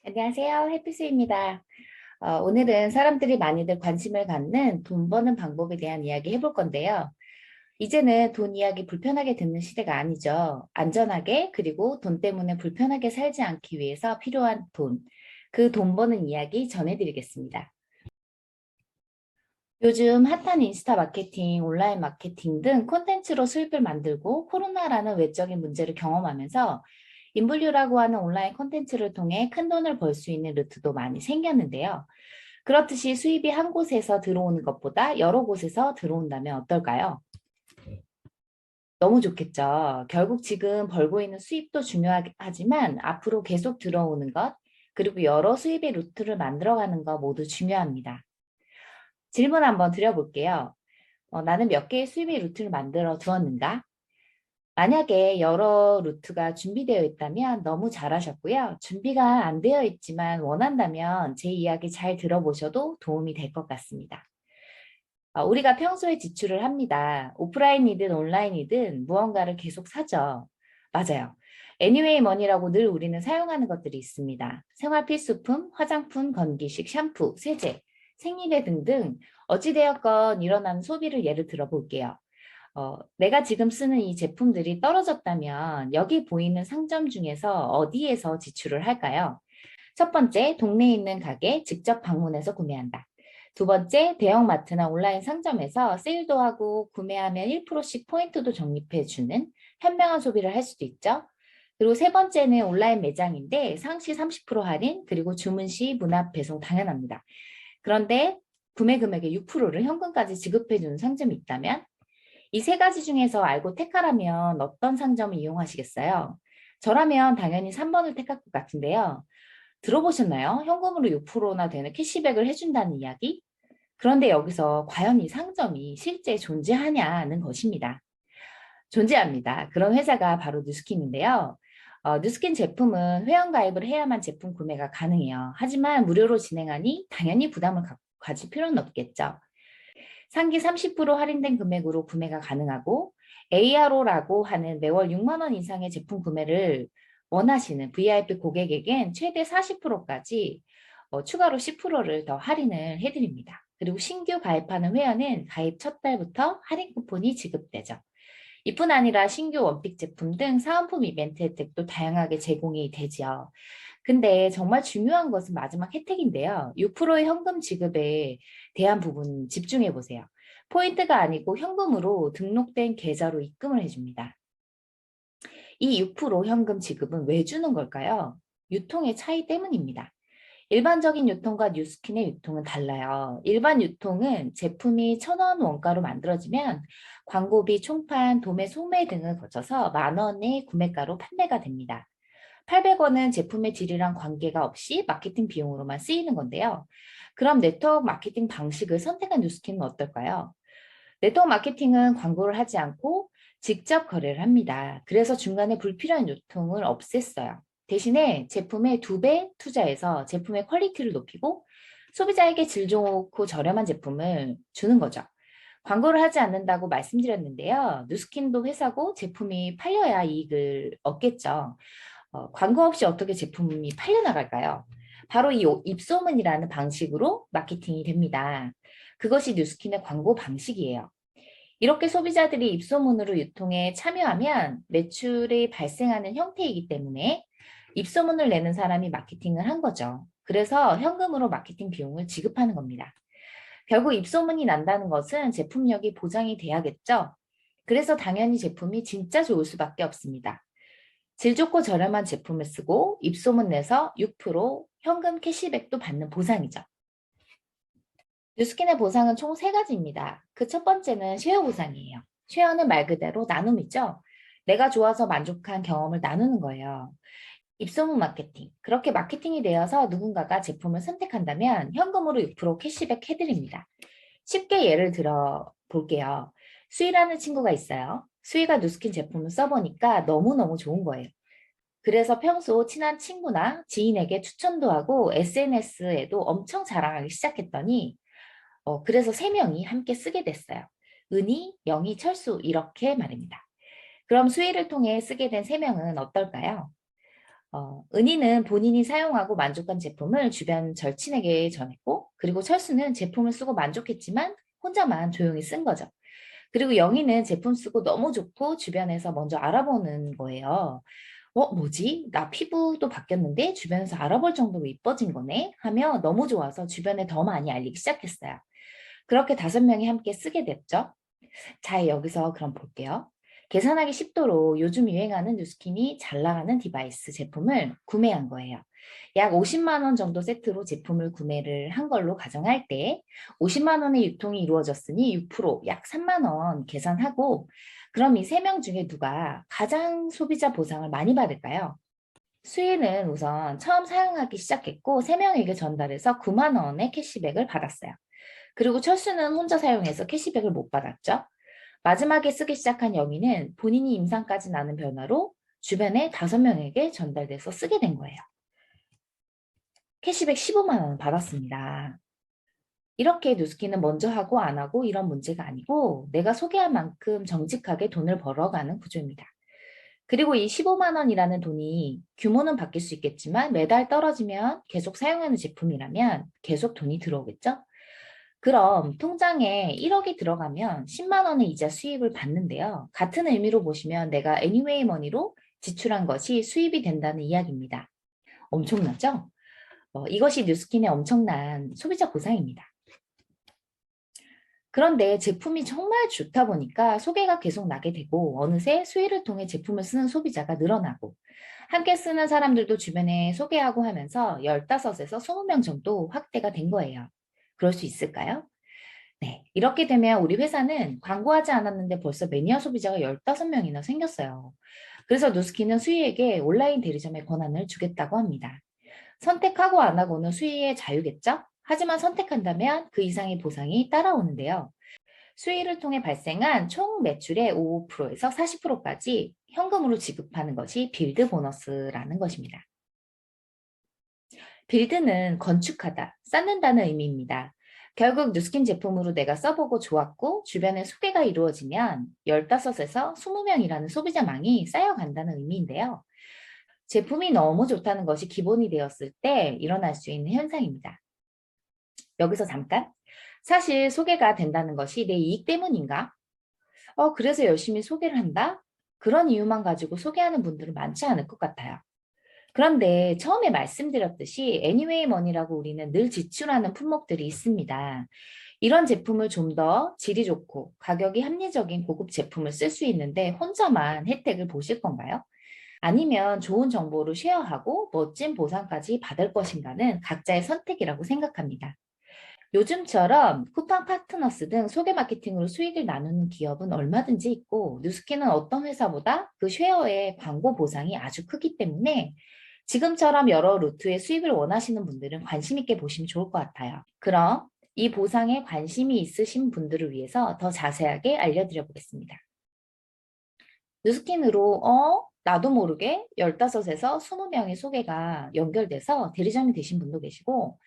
안녕하세요. 해피스입니다. 오늘은 사람들이 많이들 관심을 갖는 돈 버는 방법에 대한 이야기 해볼 건데요. 이제는 돈 이야기 불편하게 듣는 시대가 아니죠. 안전하게 그리고 돈 때문에 불편하게 살지 않기 위해서 필요한 돈, 그 돈 버는 이야기 전해드리겠습니다. 요즘 핫한 인스타 마케팅, 온라인 마케팅 등 콘텐츠로 수입을 만들고 코로나라는 외적인 문제를 경험하면서 인블류라고 하는 온라인 콘텐츠를 통해 큰 돈을 벌 수 있는 루트도 많이 생겼는데요. 그렇듯이 수입이 한 곳에서 들어오는 것보다 여러 곳에서 들어온다면 어떨까요? 너무 좋겠죠. 결국 지금 벌고 있는 수입도 중요하지만 앞으로 계속 들어오는 것, 그리고 여러 수입의 루트를 만들어가는 것 모두 중요합니다. 질문 한번 드려볼게요. 나는 몇 개의 수입의 루트를 만들어 두었는가? 만약에 여러 루트가 준비되어 있다면 너무 잘하셨고요. 준비가 안 되어 있지만 원한다면 제 이야기 잘 들어보셔도 도움이 될 것 같습니다. 우리가 평소에 지출을 합니다. 오프라인이든 온라인이든 무언가를 계속 사죠. 맞아요. 애니웨이 머니라고 늘 우리는 사용하는 것들이 있습니다. 생활 필수품, 화장품, 건기식, 샴푸, 세제, 생리대 등등 어찌되었건 일어나는 소비를 예를 들어 볼게요. 내가 지금 쓰는 이 제품들이 떨어졌다면 여기 보이는 상점 중에서 어디에서 지출을 할까요? 첫 번째, 동네에 있는 가게 직접 방문해서 구매한다. 두 번째, 대형마트나 온라인 상점에서 세일도 하고 구매하면 1%씩 포인트도 적립해주는 현명한 소비를 할 수도 있죠. 그리고 세 번째는 온라인 매장인데 상시 30% 할인, 그리고 주문 시 문 앞 배송 당연합니다. 그런데 구매 금액의 6%를 현금까지 지급해주는 상점이 있다면 이 세 가지 중에서 알고 택하라면 어떤 상점을 이용하시겠어요? 저라면 당연히 3번을 택할 것 같은데요. 들어보셨나요? 현금으로 6%나 되는 캐시백을 해준다는 이야기? 그런데 여기서 과연 이 상점이 실제 존재하냐는 것입니다. 존재합니다. 그런 회사가 바로 뉴스킨인데요. 뉴스킨 제품은 회원가입을 해야만 제품 구매가 가능해요. 하지만 무료로 진행하니 당연히 부담을 가질 필요는 없겠죠. 상기 30% 할인된 금액으로 구매가 가능하고 ARO라고 하는 매월 6만 원 이상의 제품 구매를 원하시는 VIP 고객에겐 최대 40%까지 추가로 10%를 더 할인을 해드립니다. 그리고 신규 가입하는 회원은 가입 첫 달부터 할인 쿠폰이 지급되죠. 이뿐 아니라 신규 원픽 제품 등 사은품 이벤트 혜택도 다양하게 제공이 되지요. 근데 정말 중요한 것은 마지막 혜택인데요. 6%의 현금 지급에 대한 부분 집중해 보세요. 포인트가 아니고 현금으로 등록된 계좌로 입금을 해줍니다. 이 6% 현금 지급은 왜 주는 걸까요? 유통의 차이 때문입니다. 일반적인 유통과 뉴스킨의 유통은 달라요. 일반 유통은 제품이 1,000원 원가로 만들어지면 광고비, 총판, 도매, 소매 등을 거쳐서 10,000원의 구매가로 판매가 됩니다. 800원은 제품의 질이랑 관계가 없이 마케팅 비용으로만 쓰이는 건데요. 그럼 네트워크 마케팅 방식을 선택한 뉴스킨은 어떨까요? 네트워크 마케팅은 광고를 하지 않고 직접 거래를 합니다. 그래서 중간에 불필요한 유통을 없앴어요. 대신에 제품의 2배 투자해서 제품의 퀄리티를 높이고 소비자에게 질 좋고 저렴한 제품을 주는 거죠. 광고를 하지 않는다고 말씀드렸는데요. 뉴스킨도 회사고 제품이 팔려야 이익을 얻겠죠. 광고 없이 어떻게 제품이 팔려나갈까요? 바로 이 입소문이라는 방식으로 마케팅이 됩니다. 그것이 뉴스킨의 광고 방식이에요. 이렇게 소비자들이 입소문으로 유통에 참여하면 매출이 발생하는 형태이기 때문에 입소문을 내는 사람이 마케팅을 한 거죠. 그래서 현금으로 마케팅 비용을 지급하는 겁니다. 결국 입소문이 난다는 것은 제품력이 보장이 돼야겠죠. 그래서 당연히 제품이 진짜 좋을 수밖에 없습니다. 질 좋고 저렴한 제품을 쓰고 입소문 내서 6% 현금 캐시백도 받는 보상이죠. 뉴스킨의 보상은 총 세 가지입니다. 그 첫 번째는 쉐어 보상이에요. 쉐어는 말 그대로 나눔이죠. 내가 좋아서 만족한 경험을 나누는 거예요. 입소문 마케팅. 그렇게 마케팅이 되어서 누군가가 제품을 선택한다면 현금으로 6% 캐시백 해드립니다. 쉽게 예를 들어 볼게요. 수희라는 친구가 있어요. 수희가 뉴스킨 제품을 써보니까 너무너무 좋은 거예요. 그래서 평소 친한 친구나 지인에게 추천도 하고 SNS에도 엄청 자랑하기 시작했더니 그래서 세 명이 함께 쓰게 됐어요. 은희, 영희, 철수 이렇게 말입니다. 그럼 수의를 통해 쓰게 된 세 명은 어떨까요? 은희는 본인이 사용하고 만족한 제품을 주변 절친에게 전했고, 그리고 철수는 제품을 쓰고 만족했지만 혼자만 조용히 쓴 거죠. 그리고 영희는 제품 쓰고 너무 좋고 주변에서 먼저 알아보는 거예요. 뭐지? 나 피부도 바뀌었는데 주변에서 알아볼 정도로 이뻐진 거네? 하며 너무 좋아서 주변에 더 많이 알리기 시작했어요. 그렇게 5명이 함께 쓰게 됐죠. 자, 여기서 그럼 볼게요. 계산하기 쉽도록 요즘 유행하는 뉴스킨이 잘 나가는 디바이스 제품을 구매한 거예요. 약 50만 원 정도 세트로 제품을 구매를 한 걸로 가정할 때 50만 원의 유통이 이루어졌으니 6%약 3만 원 계산하고 그럼 이 3명 중에 누가 가장 소비자 보상을 많이 받을까요? 수희는 우선 처음 사용하기 시작했고 3명에게 전달해서 9만 원의 캐시백을 받았어요. 그리고 철수는 혼자 사용해서 캐시백을 못 받았죠. 마지막에 쓰기 시작한 영희는 본인이 임상까지 나는 변화로 주변에 5명에게 전달돼서 쓰게 된 거예요. 캐시백 15만 원 받았습니다. 이렇게 뉴스킨은 먼저 하고 안 하고 이런 문제가 아니고 내가 소개한 만큼 정직하게 돈을 벌어가는 구조입니다. 그리고 이 15만 원이라는 돈이 규모는 바뀔 수 있겠지만 매달 떨어지면 계속 사용하는 제품이라면 계속 돈이 들어오겠죠? 그럼 통장에 1억이 들어가면 10만 원의 이자 수입을 받는데요. 같은 의미로 보시면 내가 애니웨이 머니로 지출한 것이 수입이 된다는 이야기입니다. 엄청나죠? 이것이 뉴스킨의 엄청난 소비자 보상입니다. 그런데 제품이 정말 좋다 보니까 소개가 계속 나게 되고 어느새 수의를 통해 제품을 쓰는 소비자가 늘어나고 함께 쓰는 사람들도 주변에 소개하고 하면서 15에서 20명 정도 확대가 된 거예요. 그럴 수 있을까요? 네, 이렇게 되면 우리 회사는 광고하지 않았는데 벌써 매니아 소비자가 15명이나 생겼어요. 그래서 누스키는 수희에게 온라인 대리점의 권한을 주겠다고 합니다. 선택하고 안 하고는 수희의 자유겠죠? 하지만 선택한다면 그 이상의 보상이 따라오는데요. 수의를 통해 발생한 총 매출의 5%에서 40%까지 현금으로 지급하는 것이 빌드 보너스라는 것입니다. 빌드는 건축하다, 쌓는다는 의미입니다. 결국 뉴스킨 제품으로 내가 써보고 좋았고 주변에 소개가 이루어지면 15에서 20명이라는 소비자망이 쌓여간다는 의미인데요. 제품이 너무 좋다는 것이 기본이 되었을 때 일어날 수 있는 현상입니다. 여기서 잠깐. 사실 소개가 된다는 것이 내 이익 때문인가? 그래서 열심히 소개를 한다? 그런 이유만 가지고 소개하는 분들은 많지 않을 것 같아요. 그런데 처음에 말씀드렸듯이 애니웨이 머니라고 우리는 늘 지출하는 품목들이 있습니다. 이런 제품을 좀 더 질이 좋고 가격이 합리적인 고급 제품을 쓸 수 있는데 혼자만 혜택을 보실 건가요? 아니면 좋은 정보를 쉐어하고 멋진 보상까지 받을 것인가는 각자의 선택이라고 생각합니다. 요즘처럼 쿠팡 파트너스 등 소개 마케팅으로 수익을 나누는 기업은 얼마든지 있고 뉴스킨은 어떤 회사보다 그 쉐어의 광고 보상이 아주 크기 때문에 지금처럼 여러 루트의 수입을 원하시는 분들은 관심 있게 보시면 좋을 것 같아요. 그럼 이 보상에 관심이 있으신 분들을 위해서 더 자세하게 알려드려 보겠습니다. 뉴스킨으로 나도 모르게 15에서 20명의 소개가 연결돼서 대리점이 되신 분도 계시고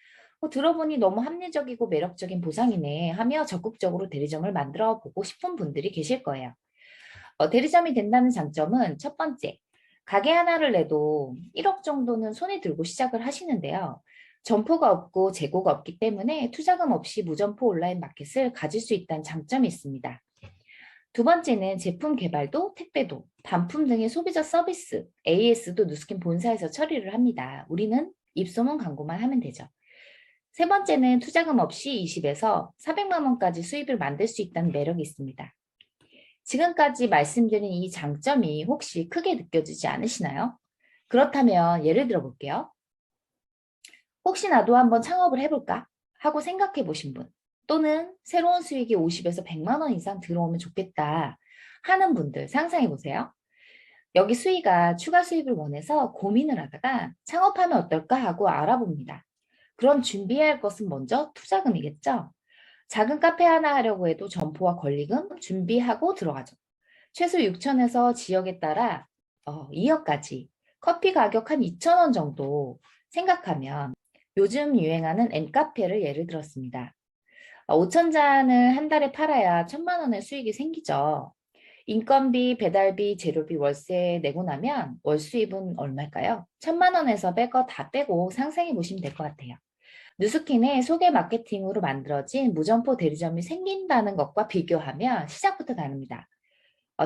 들어보니 너무 합리적이고 매력적인 보상이네 하며 적극적으로 대리점을 만들어 보고 싶은 분들이 계실 거예요. 대리점이 된다는 장점은 첫 번째, 가게 하나를 내도 1억 정도는 손에 들고 시작을 하시는데요. 점포가 없고 재고가 없기 때문에 투자금 없이 무점포 온라인 마켓을 가질 수 있다는 장점이 있습니다. 두 번째는 제품 개발도 택배도 반품 등의 소비자 서비스, AS도 뉴스킨 본사에서 처리를 합니다. 우리는 입소문 광고만 하면 되죠. 세 번째는 투자금 없이 20에서 400만 원까지 수입을 만들 수 있다는 매력이 있습니다. 지금까지 말씀드린 이 장점이 혹시 크게 느껴지지 않으시나요? 그렇다면 예를 들어 볼게요. 혹시 나도 한번 창업을 해볼까 하고 생각해 보신 분 또는 새로운 수익이 50에서 100만 원 이상 들어오면 좋겠다 하는 분들 상상해 보세요. 여기 수익가 추가 수입을 원해서 고민을 하다가 창업하면 어떨까 하고 알아봅니다. 그럼 준비해야 할 것은 먼저 투자금이겠죠. 작은 카페 하나 하려고 해도 점포와 권리금 준비하고 들어가죠. 최소 6천에서 지역에 따라 2억까지 커피 가격 한 2천 원 정도 생각하면 요즘 유행하는 N카페를 예를 들었습니다. 5천 잔을 한 달에 팔아야 1,000만 원의 수익이 생기죠. 인건비, 배달비, 재료비, 월세 내고 나면 월 수입은 얼마일까요? 1,000만 원에서 뺄 거 다 빼고 상상해 보시면 될 것 같아요. 뉴스킨의 소개 마케팅으로 만들어진 무점포 대리점이 생긴다는 것과 비교하면 시작부터 다릅니다.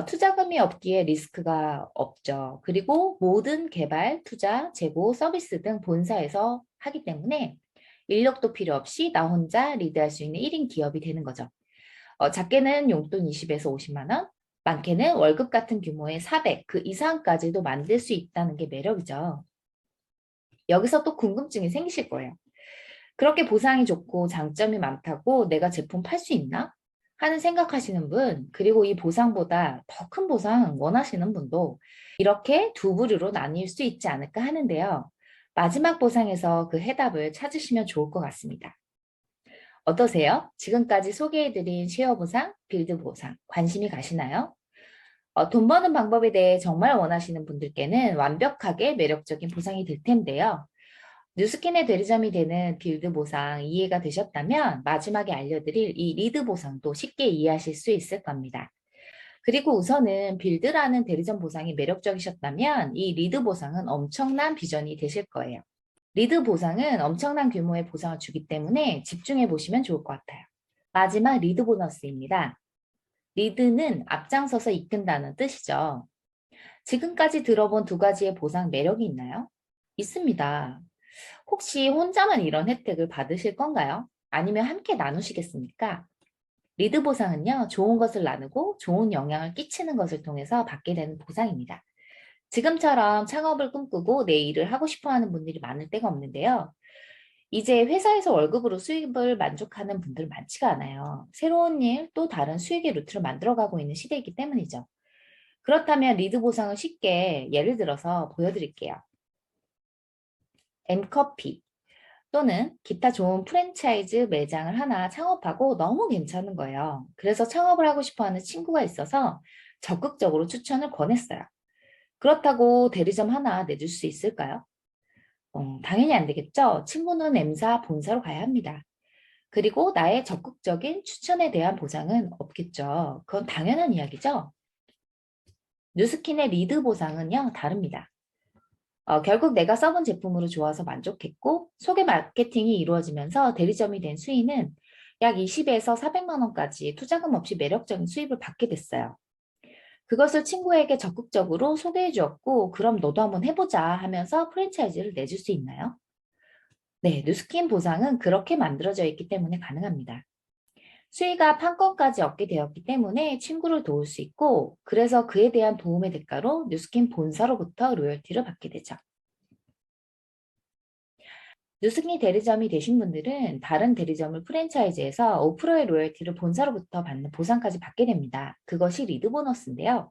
투자금이 없기에 리스크가 없죠. 그리고 모든 개발, 투자, 재고, 서비스 등 본사에서 하기 때문에 인력도 필요 없이 나 혼자 리드할 수 있는 1인 기업이 되는 거죠. 작게는 용돈 20에서 50만 원, 많게는 월급 같은 규모의 400, 그 이상까지도 만들 수 있다는 게 매력이죠. 여기서 또 궁금증이 생기실 거예요. 그렇게 보상이 좋고 장점이 많다고 내가 제품 팔 수 있나? 하는 생각하시는 분, 그리고 이 보상보다 더 큰 보상 원하시는 분도 이렇게 두 부류로 나뉠 수 있지 않을까 하는데요. 마지막 보상에서 그 해답을 찾으시면 좋을 것 같습니다. 어떠세요? 지금까지 소개해드린 쉐어 보상, 빌드 보상, 관심이 가시나요? 돈 버는 방법에 대해 정말 원하시는 분들께는 완벽하게 매력적인 보상이 될 텐데요. 뉴스킨의 대리점이 되는 빌드 보상 이해가 되셨다면 마지막에 알려드릴 이 리드 보상도 쉽게 이해하실 수 있을 겁니다. 그리고 우선은 빌드라는 대리점 보상이 매력적이셨다면 이 리드 보상은 엄청난 비전이 되실 거예요. 리드 보상은 엄청난 규모의 보상을 주기 때문에 집중해 보시면 좋을 것 같아요. 마지막 리드 보너스입니다. 리드는 앞장서서 이끈다는 뜻이죠. 지금까지 들어본 두 가지의 보상 매력이 있나요? 있습니다. 혹시 혼자만 이런 혜택을 받으실 건가요? 아니면 함께 나누시겠습니까? 리드 보상은요, 좋은 것을 나누고 좋은 영향을 끼치는 것을 통해서 받게 되는 보상입니다. 지금처럼 창업을 꿈꾸고 내 일을 하고 싶어 하는 분들이 많을 때가 없는데요. 이제 회사에서 월급으로 수입을 만족하는 분들 많지가 않아요. 새로운 일, 또 다른 수익의 루트를 만들어가고 있는 시대이기 때문이죠. 그렇다면 리드 보상을 쉽게 예를 들어서 보여드릴게요. M커피 또는 기타 좋은 프랜차이즈 매장을 하나 창업하고 너무 괜찮은 거예요. 그래서 창업을 하고 싶어 하는 친구가 있어서 적극적으로 추천을 권했어요. 그렇다고 대리점 하나 내줄 수 있을까요? 당연히 안 되겠죠. 친구는 M사 본사로 가야 합니다. 그리고 나의 적극적인 추천에 대한 보상은 없겠죠. 그건 당연한 이야기죠. 뉴스킨의 리드 보상은요, 다릅니다. 결국 내가 써본 제품으로 좋아서 만족했고 소개 마케팅이 이루어지면서 대리점이 된 수익은 약 20에서 400만 원까지 투자금 없이 매력적인 수입을 받게 됐어요. 그것을 친구에게 적극적으로 소개해 주었고 그럼 너도 한번 해보자 하면서 프랜차이즈를 내줄 수 있나요? 네, 뉴스킨 보상은 그렇게 만들어져 있기 때문에 가능합니다. 수의가 판권까지 얻게 되었기 때문에 친구를 도울 수 있고 그래서 그에 대한 도움의 대가로 뉴스킨 본사로부터 로열티를 받게 되죠. 뉴스킨 대리점이 되신 분들은 다른 대리점을 프랜차이즈해서 5%의 로열티를 본사로부터 받는 보상까지 받게 됩니다. 그것이 리드 보너스인데요.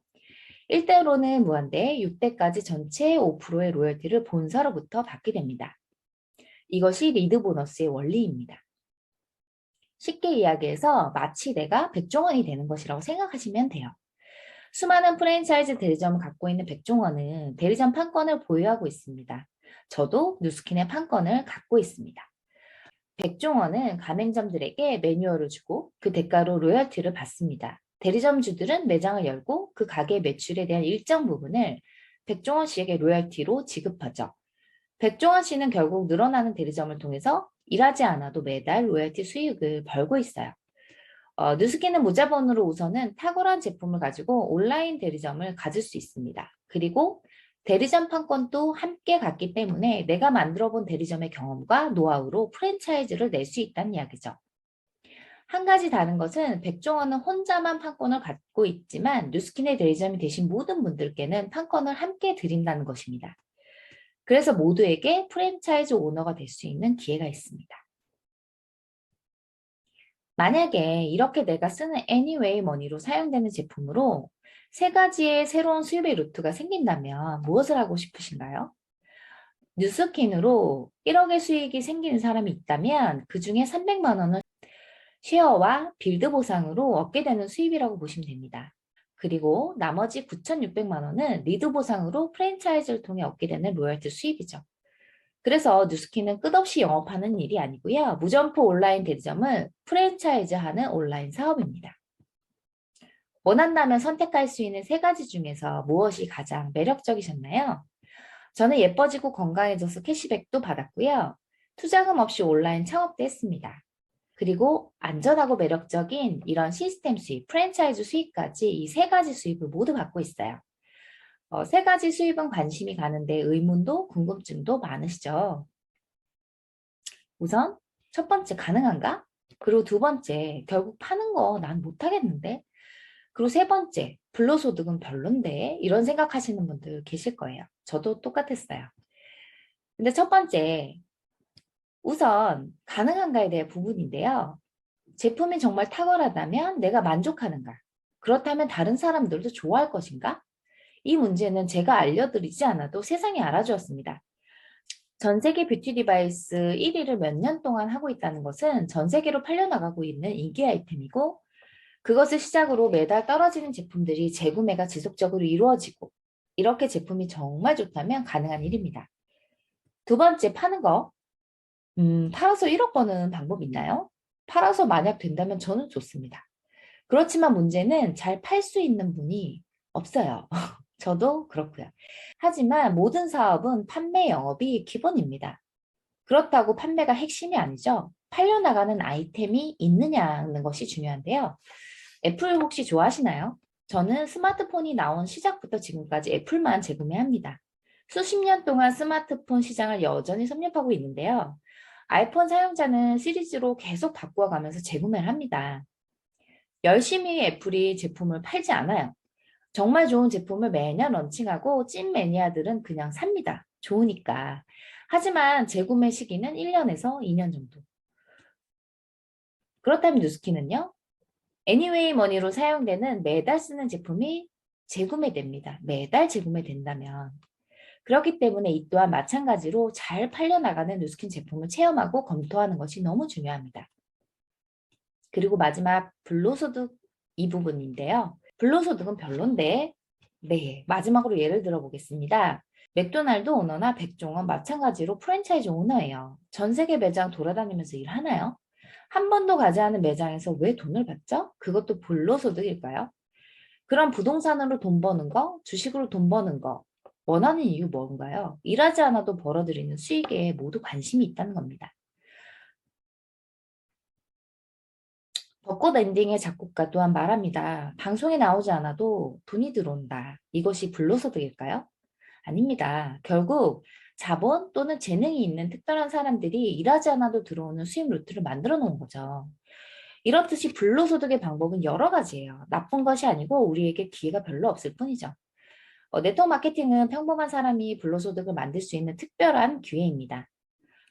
1대로는 무한대, 6대까지 전체 5%의 로열티를 본사로부터 받게 됩니다. 이것이 리드 보너스의 원리입니다. 쉽게 이야기해서 마치 내가 백종원이 되는 것이라고 생각하시면 돼요. 수많은 프랜차이즈 대리점을 갖고 있는 백종원은 대리점 판권을 보유하고 있습니다. 저도 뉴스킨의 판권을 갖고 있습니다. 백종원은 가맹점들에게 매뉴얼을 주고 그 대가로 로열티를 받습니다. 대리점 주들은 매장을 열고 그 가게 매출에 대한 일정 부분을 백종원 씨에게 로열티로 지급하죠. 백종원 씨는 결국 늘어나는 대리점을 통해서 일하지 않아도 매달 로열티 수익을 벌고 있어요. 뉴스킨은 무자본으로 우선은 탁월한 제품을 가지고 온라인 대리점을 가질 수 있습니다. 그리고 대리점 판권도 함께 갔기 때문에 내가 만들어 본 대리점의 경험과 노하우로 프랜차이즈를 낼 수 있다는 이야기죠. 한 가지 다른 것은 백종원은 혼자만 판권을 갖고 있지만 뉴스킨의 대리점이 되신 모든 분들께는 판권을 함께 드린다는 것입니다. 그래서 모두에게 프랜차이즈 오너가 될 수 있는 기회가 있습니다. 만약에 이렇게 내가 쓰는 Anyway 머니로 사용되는 제품으로 세 가지의 새로운 수입의 루트가 생긴다면 무엇을 하고 싶으신가요? 뉴스킨으로 1억의 수익이 생기는 사람이 있다면 그 중에 300만 원은 쉐어와 빌드 보상으로 얻게 되는 수입이라고 보시면 됩니다. 그리고 나머지 9,600만 원은 리드 보상으로 프랜차이즈를 통해 얻게 되는 로열티 수입이죠. 그래서 뉴스킨은 끝없이 영업하는 일이 아니고요. 무점포 온라인 대리점은 프랜차이즈하는 온라인 사업입니다. 원한다면 선택할 수 있는 세 가지 중에서 무엇이 가장 매력적이셨나요? 저는 예뻐지고 건강해져서 캐시백도 받았고요. 투자금 없이 온라인 창업도 했습니다. 그리고 안전하고 매력적인 이런 시스템 수입, 프랜차이즈 수입까지 이 세 가지 수입을 모두 받고 있어요. 세 가지 수입은 관심이 가는데 의문도 궁금증도 많으시죠? 우선 첫 번째 가능한가? 그리고 두 번째 결국 파는 거 난 못하겠는데? 그리고 세 번째 불로소득은 별론데? 이런 생각하시는 분들 계실 거예요. 저도 똑같았어요. 근데 첫 번째 우선 가능한가에 대한 부분인데요. 제품이 정말 탁월하다면 내가 만족하는가? 그렇다면 다른 사람들도 좋아할 것인가? 이 문제는 제가 알려드리지 않아도 세상이 알아주었습니다. 전 세계 뷰티 디바이스 1위를 몇 년 동안 하고 있다는 것은 전 세계로 팔려나가고 있는 인기 아이템이고 그것을 시작으로 매달 떨어지는 제품들이 재구매가 지속적으로 이루어지고 이렇게 제품이 정말 좋다면 가능한 일입니다. 두 번째 파는 거. 팔아서 1억 버는 방법 있나요? 팔아서 만약 된다면 저는 좋습니다. 그렇지만 문제는 잘 팔 수 있는 분이 없어요. 저도 그렇고요. 하지만 모든 사업은 판매 영업이 기본입니다. 그렇다고 판매가 핵심이 아니죠. 팔려나가는 아이템이 있느냐는 것이 중요한데요. 애플 혹시 좋아하시나요? 저는 스마트폰이 나온 시작부터 지금까지 애플만 재구매합니다. 수십 년 동안 스마트폰 시장을 여전히 섭렵하고 있는데요. 아이폰 사용자는 시리즈로 계속 바꾸어가면서 재구매를 합니다. 열심히 애플이 제품을 팔지 않아요. 정말 좋은 제품을 매년 런칭하고 찐 매니아들은 그냥 삽니다. 좋으니까. 하지만 재구매 시기는 1년에서 2년 정도. 그렇다면 뉴스키는요? 애니웨이 머니로 사용되는 매달 쓰는 제품이 재구매됩니다. 매달 재구매된다면. 그렇기 때문에 이 또한 마찬가지로 잘 팔려나가는 뉴스킨 제품을 체험하고 검토하는 것이 너무 중요합니다. 그리고 마지막 불로소득 이 부분인데요. 불로소득은 별론데 네, 마지막으로 예를 들어보겠습니다. 맥도날드 오너나 백종원 마찬가지로 프랜차이즈 오너예요. 전 세계 매장 돌아다니면서 일하나요? 한 번도 가지 않은 매장에서 왜 돈을 받죠? 그것도 불로소득일까요? 그럼 부동산으로 돈 버는 거, 주식으로 돈 버는 거, 원하는 이유 뭔가요? 일하지 않아도 벌어들이는 수익에 모두 관심이 있다는 겁니다. 벚꽃 엔딩의 작곡가 또한 말합니다. 방송에 나오지 않아도 돈이 들어온다. 이것이 불로소득일까요? 아닙니다. 결국 자본 또는 재능이 있는 특별한 사람들이 일하지 않아도 들어오는 수입 루트를 만들어 놓은 거죠. 이렇듯이 불로소득의 방법은 여러 가지예요. 나쁜 것이 아니고 우리에게 기회가 별로 없을 뿐이죠. 네트워크 마케팅은 평범한 사람이 불로소득을 만들 수 있는 특별한 기회입니다.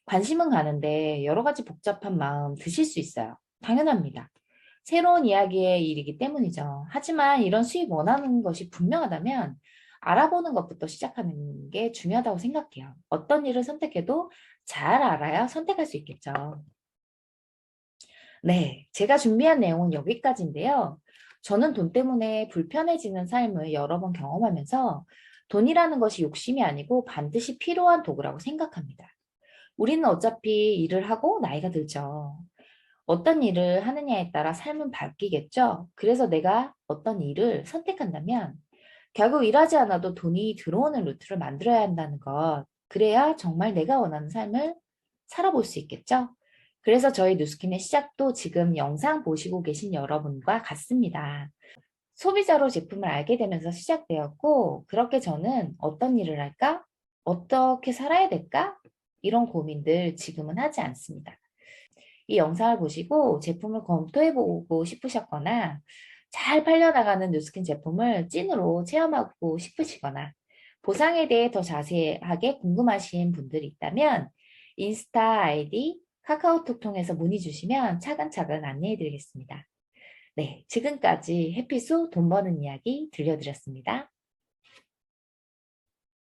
관심은 가는데 여러 가지 복잡한 마음 드실 수 있어요. 당연합니다. 새로운 이야기의 일이기 때문이죠. 하지만 이런 수입 원하는 것이 분명하다면 알아보는 것부터 시작하는 게 중요하다고 생각해요. 어떤 일을 선택해도 잘 알아야 선택할 수 있겠죠. 네, 제가 준비한 내용은 여기까지인데요. 저는 돈 때문에 불편해지는 삶을 여러 번 경험하면서 돈이라는 것이 욕심이 아니고 반드시 필요한 도구라고 생각합니다. 우리는 어차피 일을 하고 나이가 들죠. 어떤 일을 하느냐에 따라 삶은 바뀌겠죠. 그래서 내가 어떤 일을 선택한다면 결국 일하지 않아도 돈이 들어오는 루트를 만들어야 한다는 것. 그래야 정말 내가 원하는 삶을 살아볼 수 있겠죠. 그래서 저희 뉴스킨의 시작도 지금 영상 보시고 계신 여러분과 같습니다. 소비자로 제품을 알게 되면서 시작되었고, 그렇게 저는 어떤 일을 할까? 어떻게 살아야 될까? 이런 고민들 지금은 하지 않습니다. 이 영상을 보시고 제품을 검토해보고 싶으셨거나 잘 팔려나가는 뉴스킨 제품을 찐으로 체험하고 싶으시거나 보상에 대해 더 자세하게 궁금하신 분들이 있다면 인스타 아이디, 카카오톡 통해서 문의 주시면 차근차근 안내해 드리겠습니다. 네, 지금까지 해피수 돈 버는 이야기 들려드렸습니다.